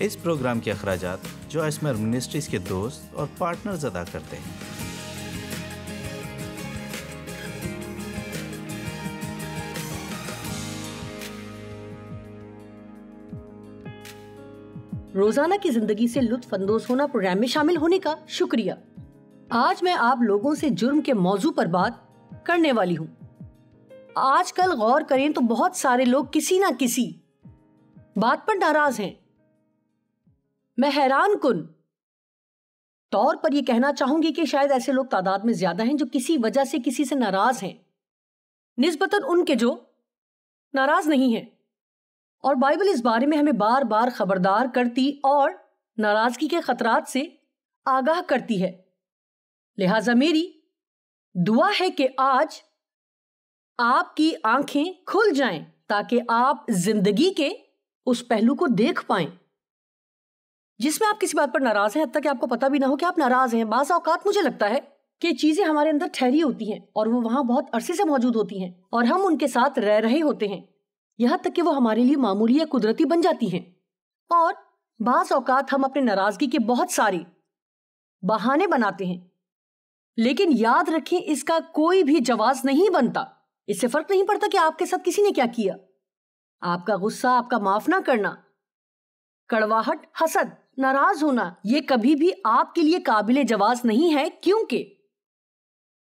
اس programme کے اخراجات جو اسمر منسٹریز کے دوست اور پارٹنرز ادا کرتے ہیں۔ روزانہ کی زندگی سے لطف اندوز ہونا پروگرام میں شامل ہونے کا شکریہ۔ آج میں آپ لوگوں سے جرم کے موضوع پر بات کرنے والی ہوں۔ آج کل غور کریں تو بہت سارے لوگ کسی نہ کسی بات پر ناراض ہیں۔ میں حیران کن طور پر یہ کہنا چاہوں گی کہ شاید ایسے لوگ تعداد میں زیادہ ہیں جو کسی وجہ سے کسی سے ناراض ہیں نسبتاً ان کے جو ناراض نہیں ہیں، اور بائبل اس بارے میں ہمیں بار بار خبردار کرتی اور ناراضگی کے خطرات سے آگاہ کرتی ہے۔ لہٰذا میری دعا ہے کہ آج آپ کی آنکھیں کھل جائیں تاکہ آپ زندگی کے اس پہلو کو دیکھ پائیں جس میں آپ کسی بات پر ناراض ہیں، حتیٰ کہ آپ کو پتہ بھی نہ ہو کہ آپ ناراض ہیں۔ بعض اوقات مجھے لگتا ہے کہ چیزیں ہمارے اندر ٹھہری ہوتی ہیں اور وہ وہاں بہت عرصے سے موجود ہوتی ہیں اور ہم ان کے ساتھ رہ رہے ہوتے ہیں، یہاں تک کہ وہ ہمارے لیے معمولی یا قدرتی بن جاتی ہیں، اور بعض اوقات ہم اپنے ناراضگی کے بہت سارے بہانے بناتے ہیں، لیکن یاد رکھیں اس کا کوئی بھی جواز نہیں بنتا۔ اس سے فرق نہیں پڑتا کہ آپ کے ساتھ کسی نے کیا کیا۔ آپ کا غصہ، آپ کا معاف نہ کرنا، کڑواہٹ، حسد، ناراض ہونا، یہ کبھی بھی آپ کے لیے قابل جواز نہیں ہے، کیونکہ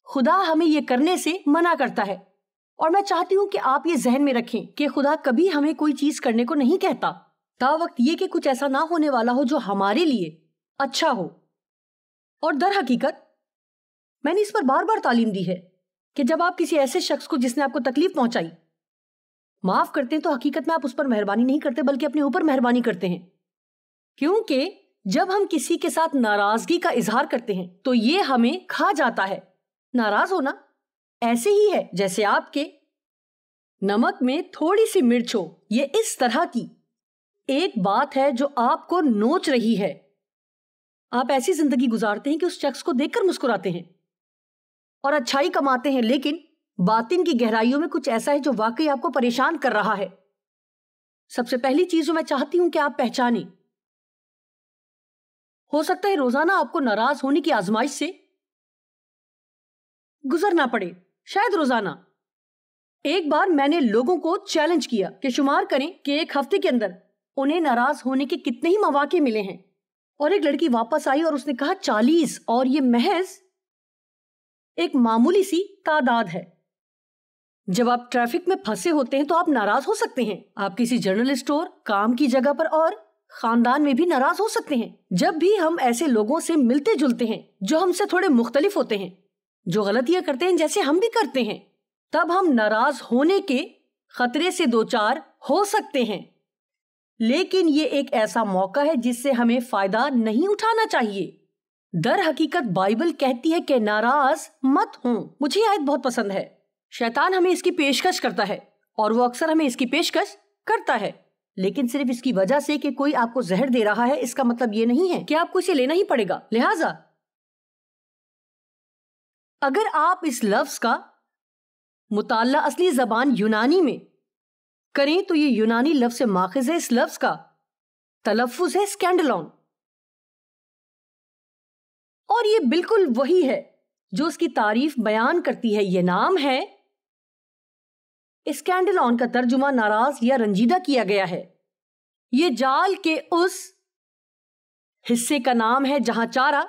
خدا ہمیں یہ کرنے سے منع کرتا ہے۔ اور میں چاہتی ہوں کہ آپ یہ ذہن میں رکھیں کہ خدا کبھی ہمیں کوئی چیز کرنے کو نہیں کہتا تا وقت یہ کہ کچھ ایسا نہ ہونے والا ہو جو ہمارے لیے اچھا ہو۔ اور در حقیقت میں نے اس پر بار بار تعلیم دی ہے کہ جب آپ کسی ایسے شخص کو جس نے آپ کو تکلیف پہنچائی معاف کرتے ہیں تو حقیقت میں آپ اس پر مہربانی نہیں کرتے بلکہ اپنے اوپر مہربانی کرتے ہیں، کیونکہ جب ہم کسی کے ساتھ ناراضگی کا اظہار کرتے ہیں تو یہ ہمیں کھا جاتا ہے۔ ناراض ہونا ایسے ہی ہے جیسے آپ کے نمک میں تھوڑی سی مرچ ہو۔ یہ اس طرح کی ایک بات ہے جو آپ کو نوچ رہی ہے۔ آپ ایسی زندگی گزارتے ہیں کہ اس شخص کو دیکھ کر مسکراتے ہیں اور اچھائی کماتے ہیں، لیکن باطن کی گہرائیوں میں کچھ ایسا ہے جو واقعی آپ کو پریشان کر رہا ہے۔ سب سے پہلی چیز جو میں چاہتی ہوں کہ آپ پہچانیں، ہو سکتا ہے روزانہ آپ کو ناراض ہونے کی آزمائش سے گزرنا پڑے، شاید روزانہ۔ ایک بار میں نے لوگوں کو چیلنج کیا کہ شمار کریں کہ ایک ہفتے کے اندر انہیں ناراض ہونے کے کتنے ہی مواقع ملے ہیں، اور ایک لڑکی واپس آئی اور اس نے کہا 40، اور یہ محض ایک معمولی سی تعداد ہے۔ جب آپ ٹریفک میں پھنسے ہوتے ہیں تو آپ ناراض ہو سکتے ہیں، آپ کسی جنرل اسٹور، کام کی جگہ پر اور خاندان میں بھی ناراض ہو سکتے ہیں۔ جب بھی ہم ایسے لوگوں سے ملتے جلتے ہیں جو ہم سے تھوڑے مختلف ہوتے ہیں، جو غلطیاں کرتے ہیں جیسے ہم بھی کرتے ہیں، تب ہم ناراض ہونے کے خطرے سے دوچار ہو سکتے ہیں، لیکن یہ ایک ایسا موقع ہے جس سے ہمیں فائدہ نہیں اٹھانا چاہیے۔ در حقیقت بائبل کہتی ہے کہ ناراض مت ہوں۔ مجھے یہ آیت بہت پسند ہے۔ شیطان ہمیں اس کی پیشکش کرتا ہے اور وہ اکثر ہمیں اس کی پیشکش کرتا ہے، لیکن صرف اس کی وجہ سے کہ کوئی آپ کو زہر دے رہا ہے اس کا مطلب یہ نہیں ہے کہ آپ کو اسے لینا ہی پڑے گا۔ لہٰذا اگر آپ اس لفظ کا مطالعہ اصلی زبان یونانی میں کریں تو یہ یونانی لفظ سے ماخذ ہے۔ اس لفظ کا تلفظ ہے اسکینڈلون، اور یہ بالکل وہی ہے جو اس کی تعریف بیان کرتی ہے۔ یہ نام ہے، اسکینڈلون کا ترجمہ ناراض یا رنجیدہ کیا گیا ہے۔ یہ جال کے اس حصے کا نام ہے جہاں چارہ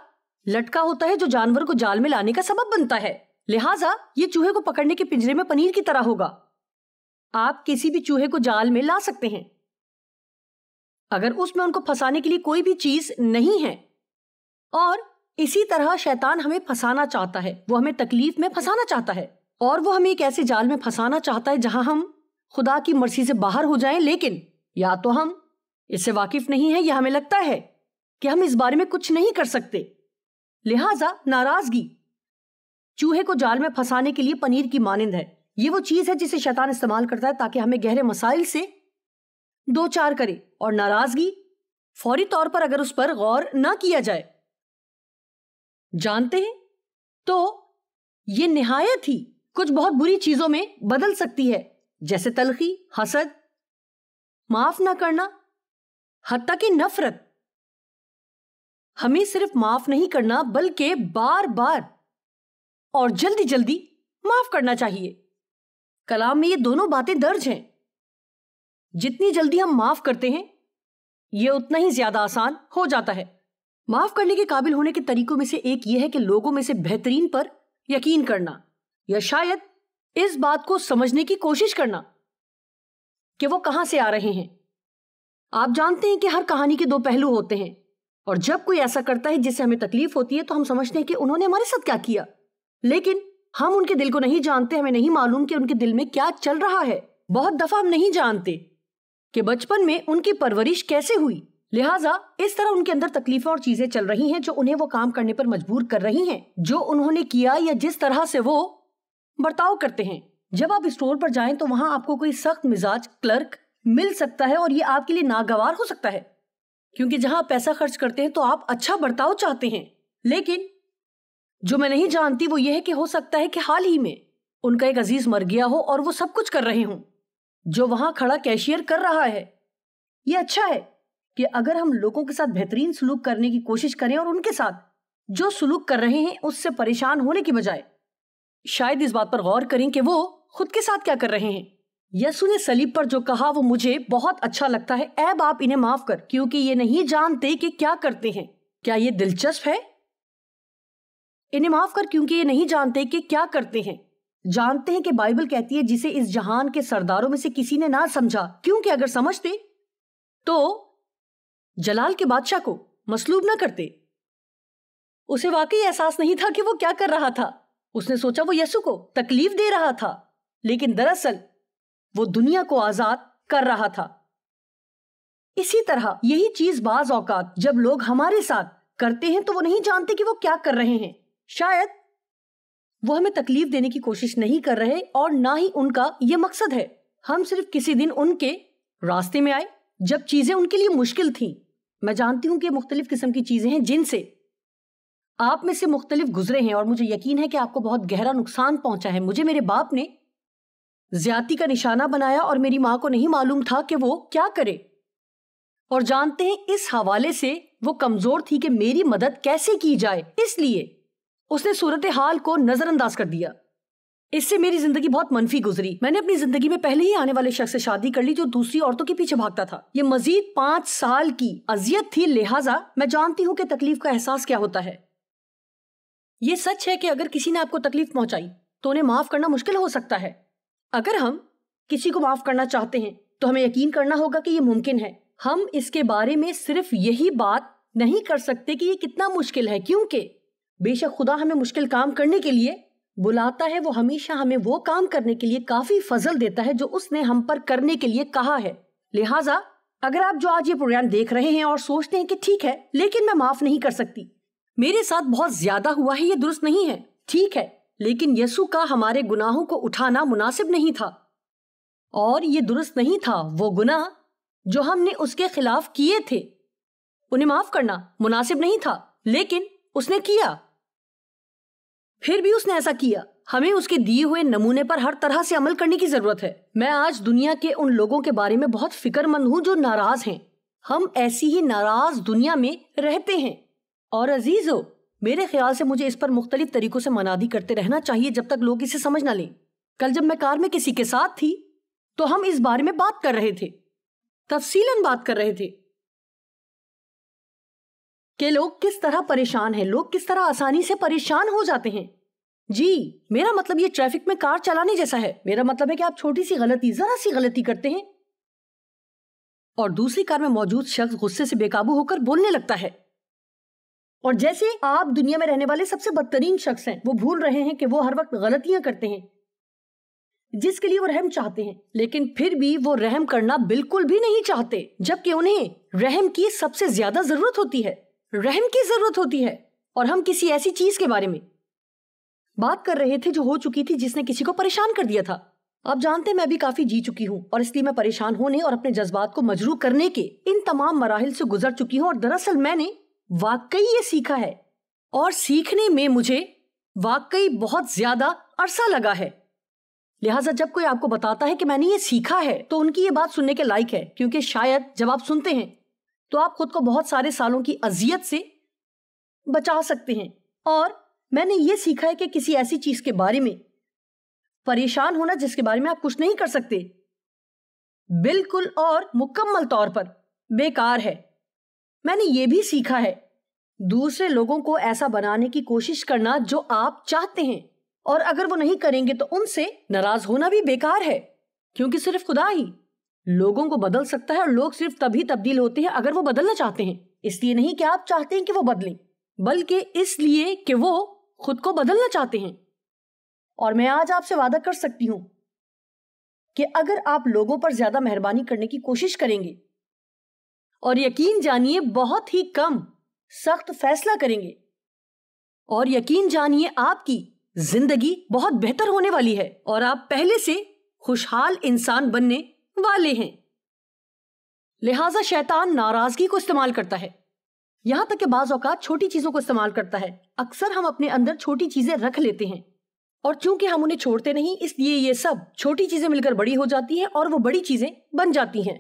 لٹکا ہوتا ہے جو جانور کو جال میں لانے کا سبب بنتا ہے۔ لہٰذا یہ چوہے کو پکڑنے کے پنجرے میں پنیر کی طرح ہوگا۔ آپ کسی بھی چوہے کو جال میں لا سکتے ہیں اگر اس میں ان کو پھنسانے کے لیے کوئی بھی چیز نہیں ہے، اور اسی طرح شیطان ہمیں پھنسانا چاہتا ہے۔ وہ ہمیں تکلیف میں پھنسانا چاہتا ہے، اور وہ ہمیں ایک ایسے جال میں پھنسانا چاہتا ہے جہاں ہم خدا کی مرضی سے باہر ہو جائیں، لیکن یا تو ہم اس سے واقف نہیں ہیں یا ہمیں لگتا ہے کہ ہم اس بارے میں کچھ نہیں کر سکتے۔ لہٰذا ناراضگی چوہے کو جال میں پھنسانے کے لیے پنیر کی مانند ہے۔ یہ وہ چیز ہے جسے شیطان استعمال کرتا ہے تاکہ ہمیں گہرے مسائل سے دوچار کرے، اور ناراضگی فوری طور پر اگر اس پر غور نہ کیا جائے، جانتے ہیں تو یہ نہایت ہی کچھ بہت بری چیزوں میں بدل سکتی ہے، جیسے تلخی، حسد، معاف نہ کرنا، حتیٰ کہ نفرت. ہمیں صرف معاف نہیں کرنا بلکہ بار بار اور جلدی جلدی معاف کرنا چاہیے. کلام میں یہ دونوں باتیں درج ہیں. جتنی جلدی ہم معاف کرتے ہیں یہ اتنا ہی زیادہ آسان ہو جاتا ہے. معاف کرنے کے قابل ہونے کے طریقوں میں سے ایک یہ ہے کہ لوگوں میں سے بہترین پر یقین کرنا، یا شاید اس بات کو سمجھنے کی کوشش کرنا کہ وہ کہاں سے آ رہے ہیں. آپ جانتے ہیں کہ ہر کہانی کے دو پہلو ہوتے ہیں، اور جب کوئی ایسا کرتا ہے جس سے ہمیں تکلیف ہوتی ہے تو ہم سمجھتے ہیں کہ انہوں نے ہمارے ساتھ کیا کیا، لیکن ہم ان کے دل کو نہیں جانتے. ہمیں نہیں معلوم کہ ان کے دل میں کیا چل رہا ہے. بہت دفعہ ہم نہیں جانتے کہ بچپن میں ان کی پرورش کیسے ہوئی، لہٰذا اس طرح ان کے اندر تکلیفیں اور چیزیں چل رہی ہیں جو انہیں وہ کام کرنے پر مجبور کر رہی ہیں جو انہوں نے کیا، یا جس طرح سے وہ برتاؤ کرتے ہیں. جب آپ اسٹور پر جائیں تو وہاں آپ کو کوئی سخت مزاج کلرک مل سکتا ہے، اور یہ آپ کے لیے ناگوار ہو سکتا ہے کیونکہ جہاں آپ پیسہ خرچ کرتے ہیں تو آپ اچھا برتاؤ چاہتے ہیں. لیکن جو میں نہیں جانتی وہ یہ ہے کہ ہو سکتا ہے کہ حال ہی میں ان کا ایک عزیز مر گیا ہو اور وہ سب کچھ کر رہے ہوں جو وہاں کھڑا کیشیئر کر رہا ہے. یہ اچھا ہے کہ اگر ہم لوگوں کے ساتھ بہترین سلوک کرنے کی کوشش کریں اور ان کے ساتھ جو سلوک کر رہے ہیں اس سے پریشان ہونے کی بجائے شاید اس بات پر غور کریں کہ وہ خود کے ساتھ کیا کر رہے ہیں. یسوع نے صلیب پر جو کہا وہ مجھے بہت اچھا لگتا ہے. اے باپ انہیں معاف کر کیونکہ یہ نہیں جانتے کہ کیا کرتے ہیں. کیا یہ دلچسپ ہے؟ انہیں معاف کر کیونکہ یہ نہیں جانتے کہ کیا کرتے ہیں. جانتے ہیں کہ بائبل کہتی ہے جسے اس جہان کے سرداروں میں سے کسی نے نہ سمجھا، کیونکہ اگر سمجھتے تو جلال کے بادشاہ کو مصلوب نہ کرتے. اسے واقعی احساس نہیں تھا کہ وہ کیا کر رہا تھا. اس نے سوچا وہ یسوع کو تکلیف دے رہا تھا، لیکن دراصل وہ دنیا کو آزاد کر رہا تھا. اسی طرح یہی چیز بعض اوقات جب لوگ ہمارے ساتھ کرتے ہیں تو وہ نہیں جانتے کہ وہ کیا کر رہے ہیں. شاید وہ ہمیں تکلیف دینے کی کوشش نہیں کر رہے اور نہ ہی ان کا یہ مقصد ہے. ہم صرف کسی دن ان کے راستے میں آئے جب چیزیں ان کے لیے مشکل تھیں. میں جانتی ہوں کہ مختلف قسم کی چیزیں ہیں جن سے آپ میں سے مختلف گزرے ہیں، اور مجھے یقین ہے کہ آپ کو بہت گہرا نقصان پہنچا ہے. مجھے میرے باپ نے زیادتی کا نشانہ بنایا اور میری ماں کو نہیں معلوم تھا کہ وہ کیا کرے، اور جانتے ہیں اس حوالے سے وہ کمزور تھی کہ میری مدد کیسے کی جائے، اس لیے اس نے صورتحال کو نظر انداز کر دیا. اس سے میری زندگی بہت منفی گزری. میں نے اپنی زندگی میں پہلے ہی آنے والے شخص سے شادی کر لی جو دوسری عورتوں کے پیچھے بھاگتا تھا. یہ مزید 5 سال کی اذیت تھی، لہٰذا میں جانتی ہوں کہ تکلیف کا احساس کیا ہوتا ہے. یہ سچ ہے کہ اگر کسی نے آپ کو تکلیف پہنچائی تو انہیں معاف کرنا مشکل ہو سکتا ہے. اگر ہم کسی کو معاف کرنا چاہتے ہیں تو ہمیں یقین کرنا ہوگا کہ یہ ممکن ہے. ہم اس کے بارے میں صرف یہی بات نہیں کر سکتے کہ یہ کتنا مشکل ہے، کیونکہ بے شک خدا ہمیں مشکل کام کرنے کے لیے بلاتا ہے. وہ ہمیشہ ہمیں وہ کام کرنے کے لیے کافی فضل دیتا ہے جو اس نے ہم پر کرنے کے لیے کہا ہے. لہٰذا اگر آپ جو آج یہ پروگرام دیکھ رہے ہیں اور سوچتے ہیں کہ ٹھیک ہے لیکن میں معاف نہیں کر سکتی، میرے ساتھ بہت زیادہ ہوا ہے، یہ درست نہیں ہے، ٹھیک ہے، لیکن یسوع کا ہمارے گناہوں کو اٹھانا مناسب نہیں تھا اور یہ درست نہیں تھا. وہ گناہ جو ہم نے اس کے خلاف کیے تھے انہیں معاف کرنا مناسب نہیں تھا، لیکن اس نے کیا. پھر بھی اس نے ایسا کیا. ہمیں اس کے دیے ہوئے نمونے پر ہر طرح سے عمل کرنے کی ضرورت ہے. میں آج دنیا کے ان لوگوں کے بارے میں بہت فکر مند ہوں جو ناراض ہیں. ہم ایسی ہی ناراض دنیا میں رہتے ہیں. اور عزیزو، میرے خیال سے مجھے اس پر مختلف طریقوں سے منادی کرتے رہنا چاہیے جب تک لوگ اسے سمجھ نہ لیں. کل جب میں کار میں کسی کے ساتھ تھی تو ہم اس بارے میں بات کر رہے تھے، تفصیلاً بات کر رہے تھے کہ لوگ کس طرح پریشان ہیں، لوگ کس طرح آسانی سے پریشان ہو جاتے ہیں. جی، میرا مطلب یہ ٹریفک میں کار چلانے جیسا ہے. میرا مطلب ہے کہ آپ چھوٹی سی غلطی، ذرا سی غلطی کرتے ہیں اور دوسری کار میں موجود شخص غصے سے بے قابو ہو کر بولنے لگتا ہے، اور جیسے آپ دنیا میں رہنے والے سب سے بدترین شخص ہیں. وہ بھول رہے ہیں کہ وہ ہر وقت غلطیاں کرتے ہیں جس کے لیے وہ رحم چاہتے ہیں، لیکن پھر بھی وہ رحم کرنا بالکل بھی نہیں چاہتے، جبکہ انہیں رحم کی سب سے زیادہ ضرورت ہوتی ہے. رحم کی ضرورت ہوتی ہے. اور ہم کسی ایسی چیز کے بارے میں بات کر رہے تھے جو ہو چکی تھی، جس نے کسی کو پریشان کر دیا تھا. آپ جانتے ہیں میں بھی کافی جی چکی ہوں اور اس لیے میں پریشان ہونے اور اپنے جذبات کو مجروح کرنے کے ان تمام مراحل سے گزر چکی ہوں. اور دراصل میں نے واقعی یہ سیکھا ہے، اور سیکھنے میں مجھے واقعی بہت زیادہ عرصہ لگا ہے. لہٰذا جب کوئی آپ کو بتاتا ہے کہ میں نے یہ سیکھا ہے تو ان کی یہ بات سننے کے لائق ہے، کیونکہ شاید جب آپ سنتے ہیں تو آپ خود کو بہت سارے سالوں کی اذیت سے بچا سکتے ہیں۔ اور میں نے یہ سیکھا ہے کہ کسی ایسی چیز کے بارے میں پریشان ہونا جس کے بارے میں آپ کچھ نہیں کر سکتے، بالکل اور مکمل طور پر بیکار ہے۔ میں نے یہ بھی سیکھا ہے دوسرے لوگوں کو ایسا بنانے کی کوشش کرنا جو آپ چاہتے ہیں، اور اگر وہ نہیں کریں گے تو ان سے ناراض ہونا بھی بیکار ہے، کیونکہ صرف خدا ہی لوگوں کو بدل سکتا ہے، اور لوگ صرف تبھی تبدیل ہوتے ہیں اگر وہ بدلنا چاہتے ہیں۔ اس لیے نہیں کہ آپ چاہتے ہیں کہ وہ بدلیں، بلکہ اس لیے کہ وہ خود کو بدلنا چاہتے ہیں۔ اور میں آج آپ سے وعدہ کر سکتی ہوں کہ اگر آپ لوگوں پر زیادہ مہربانی کرنے کی کوشش کریں گے اور یقین جانیے بہت ہی کم سخت فیصلہ کریں گے، اور یقین جانیے آپ کی زندگی بہت بہتر ہونے والی ہے، اور آپ پہلے سے خوشحال انسان بننے والے ہیں۔ لہٰذا شیطان ناراضگی کو استعمال کرتا ہے، یہاں تک کہ بعض اوقات چھوٹی چیزوں کو استعمال کرتا ہے۔ اکثر ہم اپنے اندر چھوٹی چیزیں رکھ لیتے ہیں، اور چونکہ ہم انہیں چھوڑتے نہیں، اس لیے یہ سب چھوٹی چیزیں مل کر بڑی ہو جاتی ہیں، اور وہ بڑی چیزیں بن جاتی ہیں۔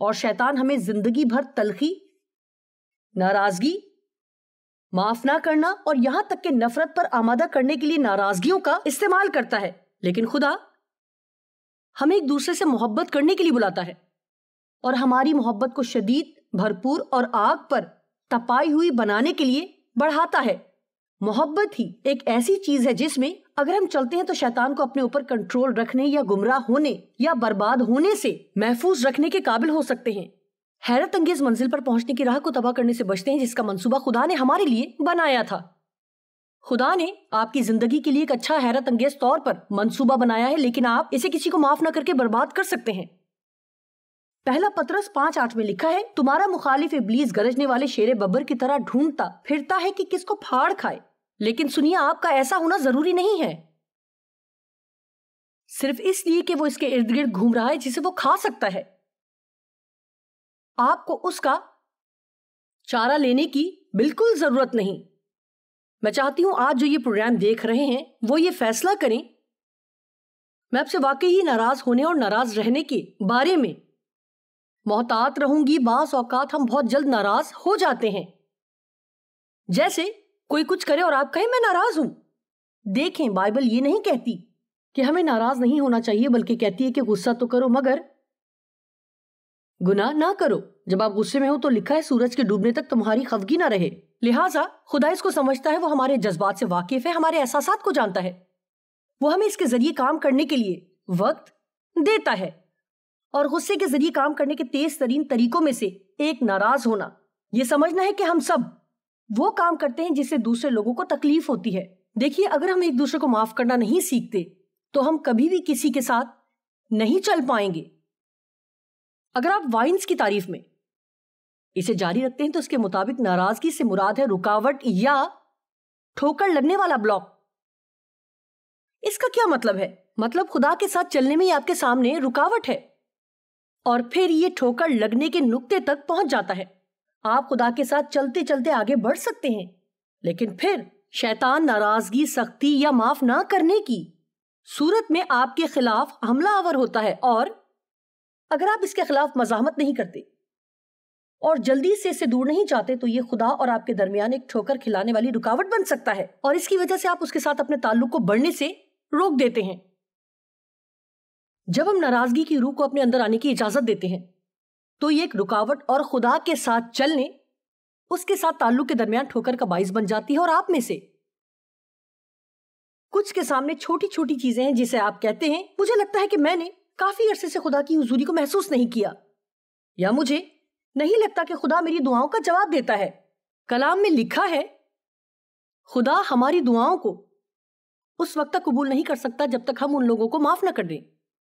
اور شیطان ہمیں زندگی بھر تلخی، ناراضگی، معاف نہ کرنا اور یہاں تک کہ نفرت پر آمادہ کرنے کے لیے ناراضگیوں کا استعمال کرتا ہے۔ لیکن خدا ہمیں ایک دوسرے سے محبت کرنے کے لیے بلاتا ہے، اور ہماری محبت کو شدید، بھرپور اور آگ پر تپائی ہوئی بنانے کے لیے بڑھاتا ہے۔ محبت ہی ایک ایسی چیز ہے جس میں اگر ہم چلتے ہیں تو شیطان کو اپنے اوپر کنٹرول رکھنے یا گمراہ ہونے یا برباد ہونے سے محفوظ رکھنے کے قابل ہو سکتے ہیں۔ حیرت انگیز منزل پر پہنچنے کی راہ کو تباہ کرنے سے بچتے ہیں جس کا منصوبہ خدا نے ہمارے لیے بنایا تھا۔ خدا نے آپ کی زندگی کے لیے ایک اچھا حیرت انگیز طور پر منصوبہ بنایا ہے، لیکن آپ اسے کسی کو معاف نہ کر کے برباد کر سکتے ہیں۔ پہلا پطرس 5:8 میں لکھا ہے، تمہارا مخالف ابلیس گرجنے والے شیر ببر کی طرح ڈھونڈتا پھرتا ہے کہ کس کو پھاڑ کھائے، لیکن سنیے آپ کا ایسا ہونا ضروری نہیں ہے، صرف اس لیے کہ وہ اس کے ارد گرد گھوم رہا ہے جسے وہ کھا سکتا ہے۔ آپ کو اس کا چارہ لینے کی بالکل ضرورت نہیں۔ میں چاہتی ہوں آج جو یہ پروگرام دیکھ رہے ہیں وہ یہ فیصلہ کریں، میں آپ سے واقعی ناراض ہونے اور ناراض رہنے کے بارے میں محتاط رہوں گی۔ بعض اوقات ہم بہت جلد ناراض ہو جاتے ہیں، جیسے کوئی کچھ کرے اور آپ کہیں میں ناراض ہوں۔ دیکھیں، بائبل یہ نہیں کہتی کہ ہمیں ناراض نہیں ہونا چاہیے، بلکہ کہتی ہے کہ غصہ تو کرو مگر گناہ نہ کرو۔ جب آپ غصے میں ہو تو لکھا ہے سورج کے ڈوبنے تک تمہاری خفگی نہ رہے۔ لہٰذا خدا اس کو سمجھتا ہے، وہ ہمارے جذبات سے واقف ہے، ہمارے احساسات کو جانتا ہے، وہ ہمیں اس کے ذریعے کام کرنے کے لیے وقت دیتا ہے۔ اور غصے کے ذریعے کام کرنے کے تیز ترین طریقوں میں سے ایک ناراض ہونا، یہ سمجھنا ہے کہ ہم سب وہ کام کرتے ہیں جس سے دوسرے لوگوں کو تکلیف ہوتی ہے۔ دیکھیے، اگر ہم ایک دوسرے کو معاف کرنا نہیں سیکھتے تو ہم کبھی بھی کسی کے ساتھ نہیں چل پائیں گے۔ اگر آپ وائنز کی تعریف میں اسے جاری رکھتے ہیں تو اس کے مطابق ناراضگی سے مراد ہے رکاوٹ یا ٹھوکر لگنے والا بلاک۔ اس کا کیا مطلب ہے؟ مطلب خدا کے ساتھ چلنے میں یہ آپ کے سامنے رکاوٹ ہے، اور پھر یہ ٹھوکر لگنے کے نقطے تک پہنچ جاتا ہے۔ آپ خدا کے ساتھ چلتے چلتے آگے بڑھ سکتے ہیں، لیکن پھر شیطان ناراضگی، سختی یا معاف نہ کرنے کی صورت میں آپ کے خلاف حملہ آور ہوتا ہے، اور اگر آپ اس کے خلاف مزاحمت نہیں کرتے اور جلدی سے اسے دور نہیں جاتے تو یہ خدا اور آپ کے درمیان ایک ٹھوکر کھلانے والی رکاوٹ بن سکتا ہے، اور اس کی وجہ سے آپ اس کے ساتھ اپنے تعلق کو بڑھنے سے روک دیتے ہیں۔ جب ہم ناراضگی کی روح کو اپنے اندر آنے کی اجازت دیتے ہیں تو یہ ایک رکاوٹ اور خدا کے ساتھ چلنے، اس کے ساتھ تعلق کے درمیان ٹھوکر کا باعث بن جاتی ہے، اور آپ میں سے کچھ کے سامنے چھوٹی چھوٹی چیزیں ہیں جسے آپ کہتے ہیں مجھے لگتا ہے کہ میں نے کافی عرصے سے خدا کی حضوری کو محسوس نہیں کیا، یا مجھے نہیں لگتا کہ خدا میری دعاؤں کا جواب دیتا ہے۔ کلام میں لکھا ہے خدا ہماری دعاؤں کو اس وقت تک قبول نہیں کر سکتا جب تک ہم ان لوگوں کو معاف نہ کر دیں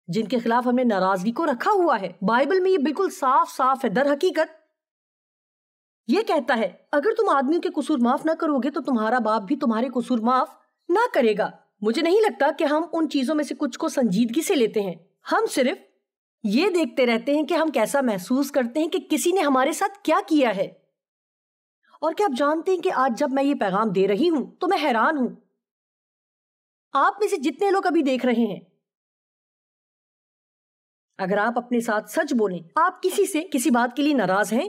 جن کے خلاف ہم نے ناراضگی کو رکھا ہوا ہے۔ بائبل میں یہ بالکل صاف صاف ہے۔ در حقیقت یہ کہتا ہے اگر تم آدمیوں کے قصور معاف نہ کرو گے تو تمہارا باپ بھی تمہارے قصور معاف نہ کرے گا۔ مجھے نہیں لگتا کہ ہم ان چیزوں میں سے کچھ کو سنجیدگی سے لیتے ہیں، ہم صرف یہ دیکھتے رہتے ہیں کہ ہم کیسا محسوس کرتے ہیں کہ کسی نے ہمارے ساتھ کیا کیا ہے۔ اور کیا آپ جانتے ہیں کہ آج جب میں یہ پیغام دے رہی ہوں تو میں حیران ہوں، آپ میں سے جتنے لوگ ابھی دیکھ رہے ہیں، اگر آپ اپنے ساتھ سچ بولیں، آپ کسی سے کسی بات کے لیے ناراض ہیں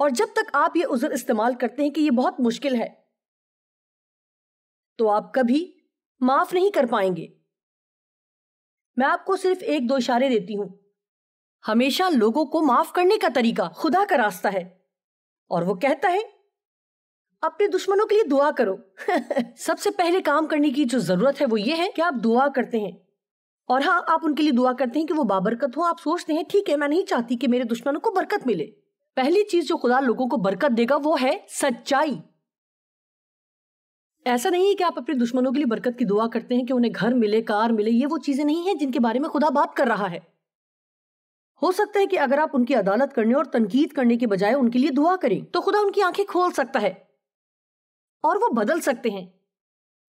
اور جب تک آپ یہ عذر استعمال کرتے ہیں کہ یہ بہت مشکل ہے تو آپ کبھی معاف نہیں کر پائیں گے۔ میں آپ کو صرف 1-2 اشارے دیتی ہوں۔ ہمیشہ لوگوں کو معاف کرنے کا طریقہ خدا کا راستہ ہے، اور وہ کہتا ہے اپنے دشمنوں کے لیے دعا کرو۔ سب سے پہلے کام کرنے کی جو ضرورت ہے وہ یہ ہے کہ آپ دعا کرتے ہیں، اور ہاں آپ ان کے لیے دعا کرتے ہیں کہ وہ بابرکت ہو۔ آپ سوچتے ہیں ٹھیک ہے میں نہیں چاہتی کہ میرے دشمنوں کو برکت ملے۔ پہلی چیز جو خدا لوگوں کو برکت دے گا وہ ہے سچائی۔ ایسا نہیں ہے کہ آپ اپنے دشمنوں کے لیے برکت کی دعا کرتے ہیں کہ انہیں گھر ملے، کار ملے، یہ وہ چیزیں نہیں ہیں جن کے بارے میں خدا بات کر رہا ہے۔ ہو سکتا ہے کہ اگر آپ ان کی عدالت کرنے اور تنقید کرنے کے بجائے ان کے لیے دعا کریں تو خدا ان کی آنکھیں کھول سکتا ہے اور وہ بدل سکتے ہیں۔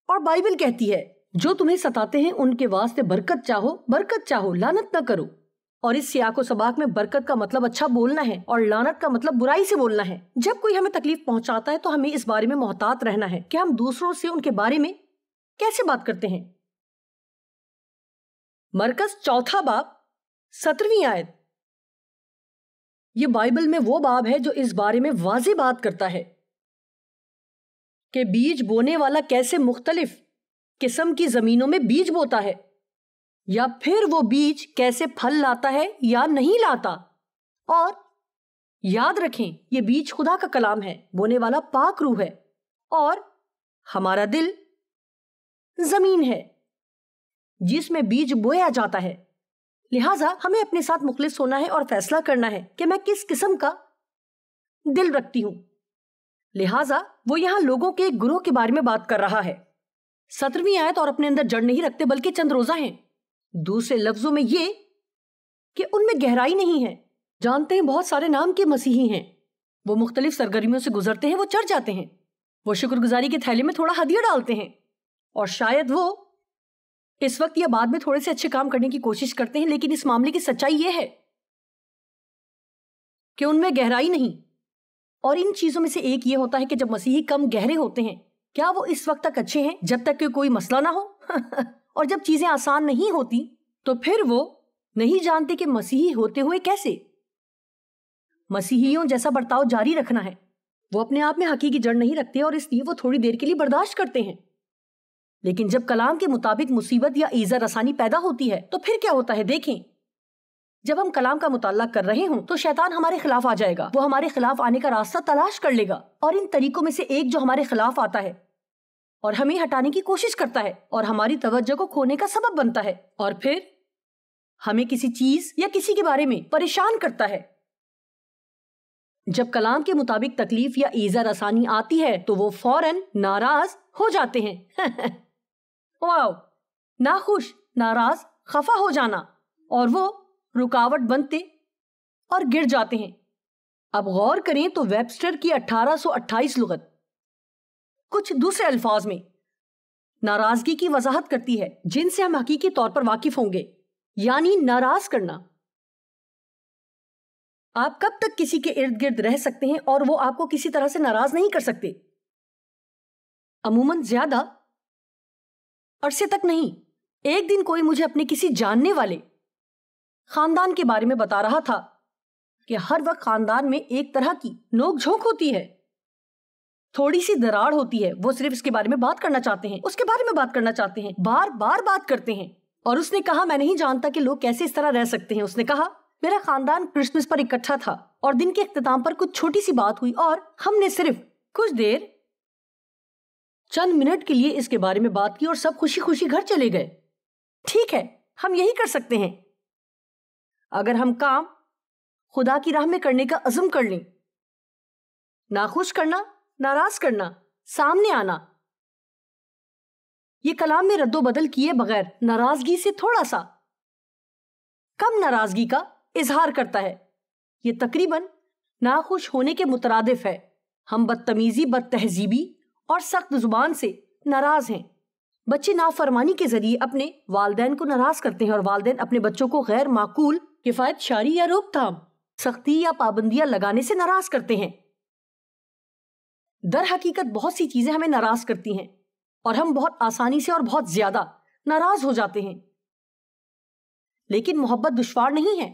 اور بائبل کہتی ہے جو تمہیں ستاتے ہیں ان کے واسطے برکت چاہو، لعنت نہ کرو۔ اور اس سیاق و سباق میں برکت کا مطلب اچھا بولنا ہے اور لعنت کا مطلب برائی سے بولنا ہے۔ جب کوئی ہمیں تکلیف پہنچاتا ہے تو ہمیں اس بارے میں محتاط رہنا ہے کہ ہم دوسروں سے ان کے بارے میں کیسے بات کرتے ہیں۔ مرکز 4 باب 17ویں آیت۔ یہ بائبل میں وہ باب ہے جو اس بارے میں واضح بات کرتا ہے کہ بیج بونے والا کیسے مختلف قسم کی زمینوں میں بیج بوتا ہے، یا پھر وہ بیج کیسے پھل لاتا ہے یا نہیں لاتا۔ اور یاد رکھیں یہ بیج خدا کا کلام ہے، بونے والا پاک روح ہے، اور ہمارا دل زمین ہے جس میں بیج بویا جاتا ہے۔ لہٰذا ہمیں اپنے ساتھ مخلص ہونا ہے اور فیصلہ کرنا ہے کہ میں کس قسم کا دل رکھتی ہوں۔ لہٰذا وہ یہاں لوگوں کے ایک گروہ کے بارے میں بات کر رہا ہے۔ 17ویں آیت، اور اپنے اندر جڑ نہیں رکھتے بلکہ چند روزہ ہیں۔ دوسرے لفظوں میں یہ کہ ان میں گہرائی نہیں ہے۔ جانتے ہیں بہت سارے نام کے مسیحی ہیں، وہ مختلف سرگرمیوں سے گزرتے ہیں، وہ چڑھ جاتے ہیں، وہ شکر گزاری کے تھیلے میں تھوڑا ہدیہ ڈالتے ہیں، اور شاید وہ اس وقت یا بعد میں تھوڑے سے اچھے کام کرنے کی کوشش کرتے ہیں، لیکن اس معاملے کی سچائی یہ ہے کہ ان میں گہرائی نہیں۔ اور ان چیزوں میں سے ایک یہ ہوتا ہے کہ جب مسیحی کم گہرے ہوتے ہیں، کیا وہ اس وقت تک اچھے ہیں جب تک کہ کوئی مسئلہ نہ ہو؟ اور جب چیزیں آسان نہیں ہوتی تو پھر وہ نہیں جانتے کہ مسیحی ہوتے ہوئے کیسے مسیحیوں جیسا برتاؤ جاری رکھنا ہے۔ وہ اپنے آپ میں حقیقی جڑ نہیں رکھتے اور اس لیے وہ تھوڑی دیر کے لیے برداشت کرتے ہیں، لیکن جب کلام کے مطابق مصیبت یا ایذا رسانی پیدا ہوتی ہے تو پھر کیا ہوتا ہے؟ دیکھیں، جب ہم کلام کا مطالعہ کر رہے ہوں تو شیطان ہمارے خلاف آ جائے گا، وہ ہمارے خلاف آنے کا راستہ تلاش کر لے گا، اور ان طریقوں میں سے ایک جو ہمارے خلاف آتا ہے اور ہمیں ہٹانے کی کوشش کرتا ہے اور ہماری توجہ کو کھونے کا سبب بنتا ہے، اور پھر ہمیں کسی چیز یا کسی کے بارے میں پریشان کرتا ہے۔ جب کلام کے مطابق تکلیف یا ایذا رسانی آتی ہے تو وہ فوراً ناراض ہو جاتے ہیں۔ واو، ناخوش، ناراض، خفا ہو جانا، اور وہ رکاوٹ بنتے اور گر جاتے ہیں۔ اب غور کریں تو ویبسٹر کی 1828 لغت کچھ دوسرے الفاظ میں ناراضگی کی وضاحت کرتی ہے جن سے ہم حقیقی طور پر واقف ہوں گے، یعنی ناراض کرنا۔ آپ کب تک کسی کے ارد گرد رہ سکتے ہیں اور وہ آپ کو کسی طرح سے ناراض نہیں کر سکتے؟ عموماً زیادہ عرصے تک نہیں۔ ایک دن کوئی مجھے اپنے کسی جاننے والے خاندان کے بارے میں بتا رہا تھا کہ ہر وقت خاندان میں ایک طرح کی نوک جھونک ہوتی ہے، تھوڑی سی دراڑ ہوتی ہے، وہ صرف اس کے بارے میں بات کرنا چاہتے ہیں، اس کے بارے میں بات کرنا چاہتے ہیں، بار بار بات کرتے ہیں۔ اور اس نے کہا میں نہیں جانتا کہ لوگ کیسے اس طرح رہ سکتے ہیں۔ اس نے کہا میرا خاندان کرسمس پر اکٹھا تھا اور دن کے اختتام پر کچھ چھوٹی سی بات ہوئی اور ہم نے صرف کچھ دیر، چند منٹ کے لیے اس کے بارے میں بات کی اور سب خوشی خوشی گھر چلے گئے۔ ٹھیک ہے، ہم یہی کر سکتے ہیں اگر ہم کام خدا کی راہ میں کرنے کا عزم کر لیں۔ ناخوش کرنا، ناراض کرنا، سامنے آنا، یہ کلام میں رد و بدل کیے بغیر ناراضگی سے تھوڑا سا کم ناراضگی کا اظہار کرتا ہے۔ یہ تقریباً ناخوش ہونے کے مترادف ہے۔ ہم بدتمیزی، بد تہذیبی اور سخت زبان سے ناراض ہیں۔ بچے نافرمانی کے ذریعے اپنے والدین کو ناراض کرتے ہیں اور والدین اپنے بچوں کو غیر معقول کفایت شاری یا روک تھام، سختی یا پابندیاں لگانے سے ناراض کرتے ہیں۔ در حقیقت بہت سی چیزیں ہمیں ناراض کرتی ہیں اور ہم بہت آسانی سے اور بہت زیادہ ناراض ہو جاتے ہیں، لیکن محبت دشوار نہیں ہے۔